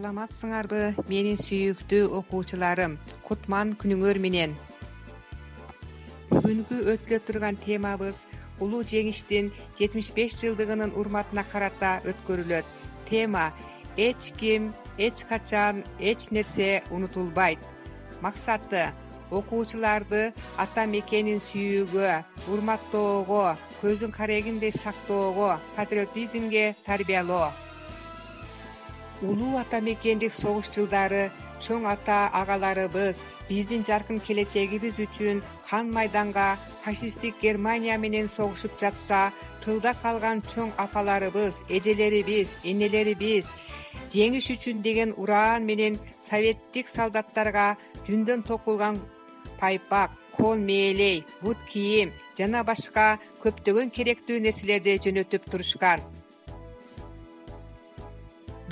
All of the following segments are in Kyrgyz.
Саламатсыңарбы, менин сүйүктүү окуучуларым? Кутман күнүңөр менен. Бүгүнкү өтүлө турган темабыз улуу жеңиштин 75 жылдыгынын урматына карата өткөрүлөт. Тема: эч ким, эч качан, эч нерсе унутулбайт. Максаты: окуучуларды ата мекенин сүйүүгө, урматтоого, көздүн карегиндей сактоого, патриотизмге тарбиялоо. Улуу ата мекендик согуш жылдары чоң ата агаларыбыз биздин жаркын келечегибиз үчүн кан майданга фашисттик Германия менен согушуп жатса, тылда калган чоң апаларыбыз, эжелерибиз, энелерибиз жеңиш үчүн деген ураан менен советтик солдаттарга жүндөн токулган пайпак, кол мээлей, бут кийим жана башка көптөгөн керектүү нерселерди жөнөтүп турушкан.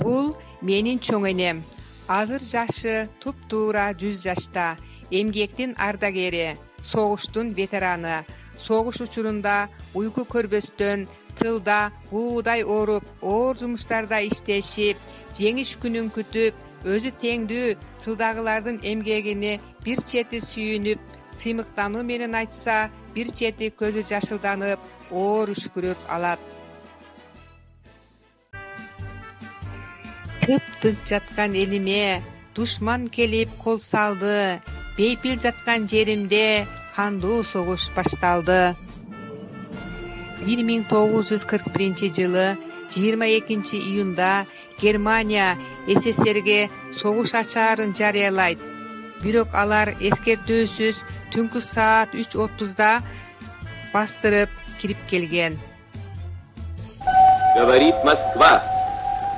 Бул менин чоң энем. Азыр жашы туп-туура 100 жашта. Эмгектин ардагери, согуштун ветераны. Согуш учурунда уйку көрбөстөн тылда буудай оруп, оор жумуштарда иштешип, жеңиш күнүн күтүп, өзү теңдүү тылдагылардын эмгегине бир чети сүйүнүп, сыймыктануу менен айтса, бир чети көзү жашылданып, оор үшкүрүп алат. Тып-тынч жаткан элиме душман келип кол салды, бейпил жаткан жеримде кандуу согуш башталды. 1941 жылы 22 июнда Германия СССРге согуш ачаарын жарыялайт. Бирок алар эскертүүсүз түнкү саат 3:30 бастырып кирип келген. Говорит Москва.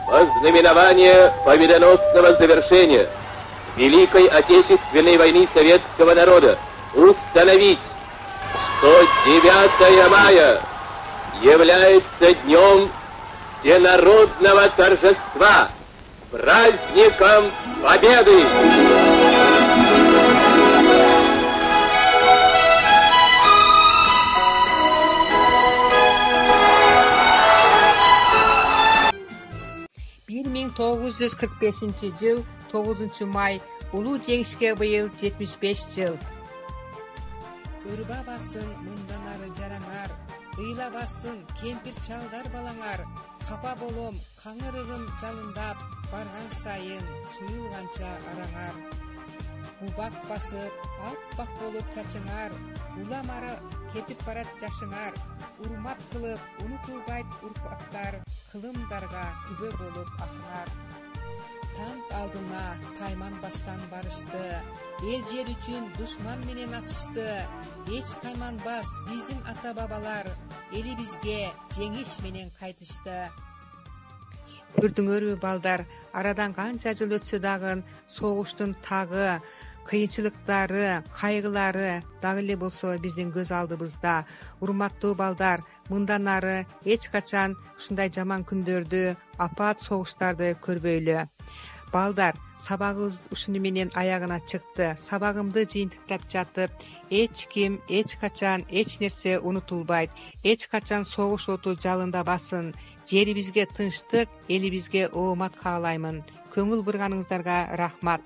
Вознаменование победоносного завершения Великой Отечественной войны советского народа установить, что 9 мая является днем всенародного торжества, праздником Победы. жыл 9 май улуу жеңишке быйыл 75 жыл. Ырбабасын мындан ары жараңар, ыйлабасын кемпир чалдар балаңар, капа болом каңырыгым жалындап, барган сайын суюлганча араңар. Бубак басып, аппак болуп чачыңар, улам ара кетип барат жашыңар, урмат кылып унутулбайт урпактар, кылымдарга күбө болуп акыңар. Танк алдына тайманбастан барышты, эл жер үчүн душман менен атышты. Эч тайманбас биздин ата бабалар, элибизге жеңиш менен кайтышты. Көрдүңөрбү балдар, арадан канча жыл өтсө дагы согуштун тагы, кыйынчылыктары, кайгылары дагы эле болсо биздин көз алдыбызда. Урматтуу балдар, мындан ары эч качан ушундай жаман күндөрдү, апат согуштарды көрбөйлү. Балдар, сабагыбыз ушуну менен аягына чыкты. Сабагымды жыйынтыктап жатып, эч ким, эч качан, эч нерсе унутулбайт. Эч качан согуш оту жалындабасын. Жерибизге тынчтык, элибизге оомат каалаймын. Көңүл бурганыңыздарга рахмат.